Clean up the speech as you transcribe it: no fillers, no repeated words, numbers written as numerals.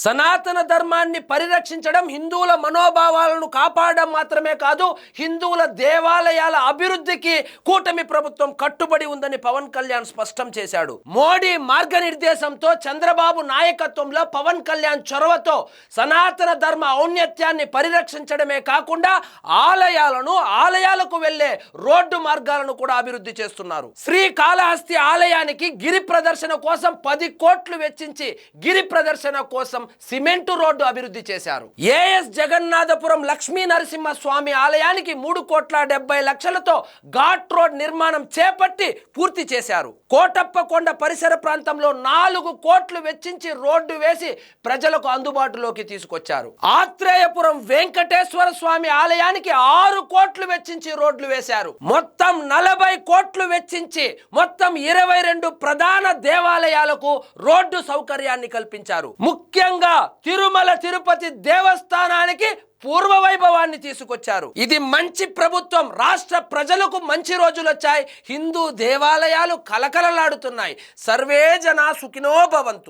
సనాతన ధర్మాన్ని పరిరక్షించడం, హిందువుల మనోభావాలను కాపాడడం మాత్రమే కాదు, హిందువుల దేవాలయాల అభివృద్ధికి కూటమి ప్రభుత్వం కట్టుబడి ఉందని పవన్ కళ్యాణ్ స్పష్టం చేశాడు. మోడీ మార్గనిర్దేశంతో, చంద్రబాబు నాయకత్వంలో, పవన్ కళ్యాణ్ చొరవతో సనాతన ధర్మ ఔన్నత్యాన్ని పరిరక్షించడమే కాకుండా ఆలయాలకు వెళ్లే రోడ్డు మార్గాలను కూడా అభివృద్ధి చేస్తున్నారు. శ్రీకాళహస్తి ఆలయానికి గిరి ప్రదర్శన కోసం 10 కోట్లు వెచ్చించి గిరి ప్రదర్శన కోసం సిమెంటు రోడ్డు అభివృద్ధి చేశారు. ఏఎస్ జగన్నాథపురం లక్ష్మీ నరసింహ స్వామి ఆలయానికి 3,70,00,000తో ఘాట్ రోడ్ నిర్మాణం చేపట్టి పూర్తి చేశారు. కోటప్పకొండ పరిసర ప్రాంతంలో 4 కోట్లు వెచ్చించి రోడ్డు వేసి ప్రజలకు అందుబాటులోకి తీసుకొచ్చారు. ఆత్రేయపురం వెంకటేశ్వర స్వామి ఆలయానికి 6 కోట్లు వెచ్చించి రోడ్లు వేశారు. మొత్తం 40 కోట్లు వెచ్చించి మొత్తం 22 ప్రధాన దేవాలయాలకు రోడ్డు సౌకర్యాన్ని కల్పించారు. ముఖ్యంగా తిరుమల తిరుపతి దేవస్థానానికి పూర్వ వైభవాన్ని తీసుకొచ్చారు. ఇది మంచి ప్రభుత్వం. రాష్ట్ర ప్రజలకు మంచి రోజులు వచ్చాయి. హిందూ దేవాలయాలు కలకలలాడుతున్నాయి. సర్వే జనా సుఖినో భవంతు.